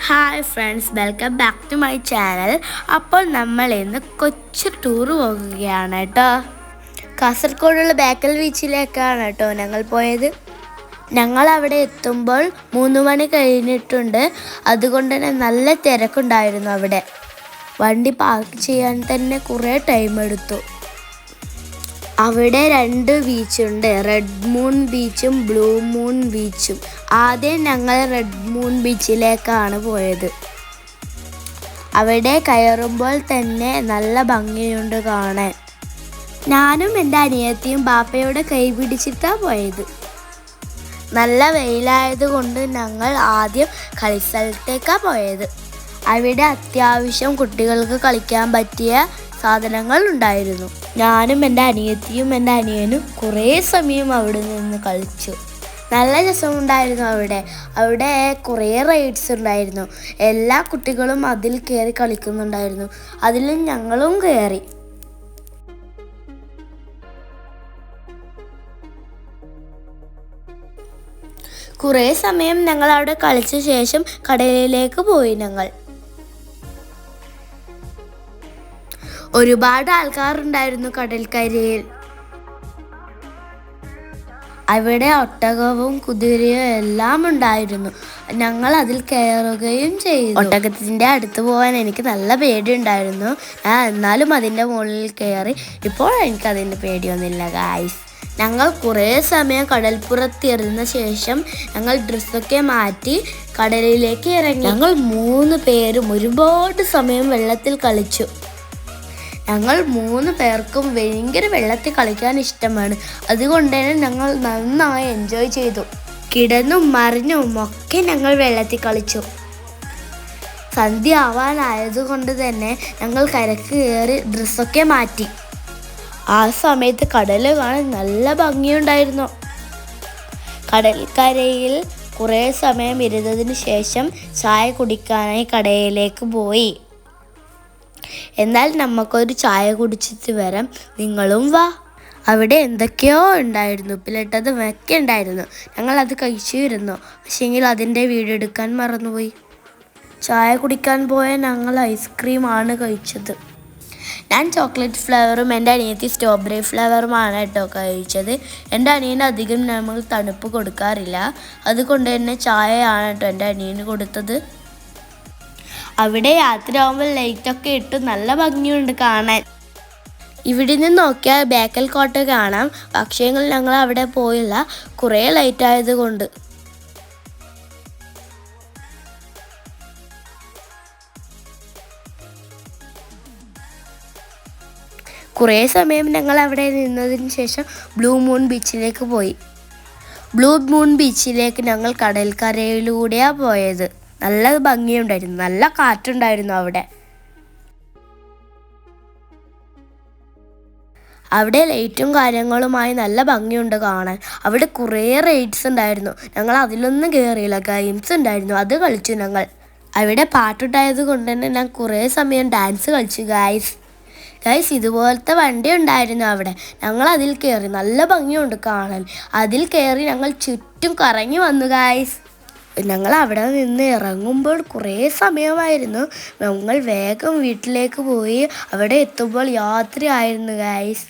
Hi friends, welcome back to my channel. അപ്പോൾ നമ്മൾ ഇന്ന് കൊച്ചു ടൂർ പോകുകയാണ് കേട്ടോ. കാസർഗോഡുള്ള ബേക്കൽ ബീച്ചിലേക്കാണ് കേട്ടോ ഞങ്ങൾ പോയത്. ഞങ്ങൾ അവിടെ എത്തുമ്പോൾ 3 മണി കഴിഞ്ഞിട്ടുണ്ട്. അതുകൊണ്ട് തന്നെ നല്ല തിരക്കുണ്ടായിരുന്നു അവിടെ. വണ്ടി പാർക്ക് ചെയ്യാൻ തന്നെ കുറേ ടൈം എടുത്തു. അവിടെ 2 ബീച്ചുണ്ട്, റെഡ് മൂൺ ബീച്ചും ബ്ലൂ മൂൺ ബീച്ചും. ആദ്യം ഞങ്ങൾ റെഡ് മൂൺ ബീച്ചിലേക്കാണ് പോയത്. അവിടെ കയറുമ്പോൾ തന്നെ നല്ല ഭംഗിയുണ്ട് കാണാൻ. ഞാനും എൻ്റെ അനിയത്തിയും ബാപ്പയുടെ കൈ പിടിച്ചിട്ടാണ് പോയത്. നല്ല വെയിലായതുകൊണ്ട് ഞങ്ങൾ ആദ്യം കളിസ്ഥലത്തേക്കാണ് പോയത്. അവിടെ അത്യാവശ്യം കുട്ടികൾക്ക് കളിക്കാൻ പറ്റിയ സാധനങ്ങൾ ഉണ്ടായിരുന്നു. ഞാനും എൻ്റെ അനിയത്തിയും എൻ്റെ അനിയനും കുറേ സമയം അവിടെ നിന്ന് കളിച്ചു. നല്ല രസമുണ്ടായിരുന്നു. അവിടെ കുറേ റൈഡ്സ് ഉണ്ടായിരുന്നു. എല്ലാ കുട്ടികളും അതിൽ കയറി കളിക്കുന്നുണ്ടായിരുന്നു. അതിൽ ഞങ്ങളും കയറി. കുറേ സമയം ഞങ്ങൾ അവിടെ കളിച്ച ശേഷം കടലിലേക്ക് പോയി. ഞങ്ങൾ ഒരുപാട് ആൾക്കാരുണ്ടായിരുന്നു കടൽക്കരയിൽ. അവിടെ ഒട്ടകവും കുതിരയും എല്ലാം ഉണ്ടായിരുന്നു. ഞങ്ങൾ അതിൽ കയറുകയും ചെയ്തു. ഒട്ടകത്തിൻ്റെ അടുത്ത് പോകാൻ എനിക്ക് നല്ല പേടിയുണ്ടായിരുന്നു. എന്നാലും അതിൻ്റെ മുകളിൽ കയറി. ഇപ്പോൾ എനിക്കതിൻ്റെ പേടിയൊന്നുമില്ല ഗായ്സ്. ഞങ്ങൾ കുറേ സമയം കടൽപ്പുറത്തിരുന്ന ശേഷം ഞങ്ങൾ ഡ്രസ്സൊക്കെ മാറ്റി കടലിലേക്ക് ഇറങ്ങി. ഞങ്ങൾ 3 പേരും ഒരുപാട് സമയം വെള്ളത്തിൽ കളിച്ചു. ഞങ്ങൾ 3 പേർക്കും ഭയങ്കര വെള്ളത്തിൽ കളിക്കാൻ ഇഷ്ടമാണ്. അതുകൊണ്ട് തന്നെ ഞങ്ങൾ നന്നായി എൻജോയ് ചെയ്തു. കിടന്നും മറിഞ്ഞും ഒക്കെ ഞങ്ങൾ വെള്ളത്തിൽ കളിച്ചു. സന്ധ്യ ആവാനായതുകൊണ്ട് തന്നെ ഞങ്ങൾ കരക്ക് കയറി ഡ്രസ്സൊക്കെ മാറ്റി. ആ സമയത്ത് കടൽ കാണാൻ നല്ല ഭംഗിയുണ്ടായിരുന്നു. കടൽക്കരയിൽ കുറേ സമയം ഇരുന്നതിന് ശേഷം ചായ കുടിക്കാനായി കടയിലേക്ക് പോയി. എന്നാൽ നമുക്കൊരു ചായ കുടിച്ചിട്ട് വരാം, നിങ്ങളും വാ. അവിടെ എന്തൊക്കെയോ ഉണ്ടായിരുന്നു, ഉപ്പിലിട്ടതും ഒക്കെ ഉണ്ടായിരുന്നു. ഞങ്ങൾ അത് കഴിച്ചിരുന്നു. പക്ഷേങ്കിൽ അതിൻ്റെ വീഡിയോ എടുക്കാൻ മറന്നുപോയി. ചായ കുടിക്കാൻ പോയ ഞങ്ങൾ ഐസ്ക്രീമാണ് കഴിച്ചത്. ഞാൻ ചോക്ലേറ്റ് ഫ്ലേവറും എൻ്റെ അനിയത്തി സ്ട്രോബെറി ഫ്ലേവറുമാണ് കേട്ടോ കഴിച്ചത്. എൻ്റെ അനിയന് അധികം നമ്മൾ തണുപ്പ് കൊടുക്കാറില്ല. അതുകൊണ്ട് തന്നെ ചായയാണ് കേട്ടോ എൻ്റെ അനിയന് കൊടുത്തത്. അവിടെ യാത്രയാകുമ്പോൾ ലൈറ്റൊക്കെ ഇട്ട് നല്ല ഭംഗിയുണ്ട് കാണാൻ. ഇവിടെ നിന്ന് നോക്കിയാൽ ബേക്കൽ കോട്ട കാണാം. പക്ഷേ ഞങ്ങൾ അവിടെ പോയില്ല, കുറേ ലൈറ്റ് ആയതുകൊണ്ട്. കുറേ സമയം ഞങ്ങൾ അവിടെ നിന്നതിന് ശേഷം ബ്ലൂ മൂൺ ബീച്ചിലേക്ക് പോയി. ബ്ലൂ മൂൺ ബീച്ചിലേക്ക് ഞങ്ങൾ കടൽക്കരയിലൂടെയാണ് പോയത്. നല്ല ഭംഗിയുണ്ടായിരുന്നു, നല്ല കാറ്റുണ്ടായിരുന്നു അവിടെ ലൈറ്റും കാര്യങ്ങളുമായി നല്ല ഭംഗിയുണ്ട് കാണാൻ. അവിടെ കുറേ റൈഡ്സ് ഉണ്ടായിരുന്നു. ഞങ്ങൾ അതിലൊന്നും കയറിയില്ല. ഗെയിംസ് ഉണ്ടായിരുന്നു, അത് കളിച്ചു ഞങ്ങൾ. അവിടെ പാട്ടുണ്ടായത് കൊണ്ട് തന്നെ ഞാൻ കുറേ സമയം ഡാൻസ് കളിച്ചു ഗായ്സ്. ഇതുപോലത്തെ വണ്ടി ഉണ്ടായിരുന്നു അവിടെ. ഞങ്ങൾ അതിൽ കയറി, നല്ല ഭംഗിയുണ്ട് കാണാൻ. അതിൽ കയറി ഞങ്ങൾ ചുറ്റും കറങ്ങി വന്നു ഗായ്സ്. ഞങ്ങൾ അവിടെ നിന്ന് ഇറങ്ങുമ്പോൾ കുറേ സമയമായിരുന്നു. ഞങ്ങൾ വേഗം വീട്ടിലേക്ക് പോയി. അവിടെ എത്തുമ്പോൾ രാത്രി ആയിരുന്നു ഗായ്സ്.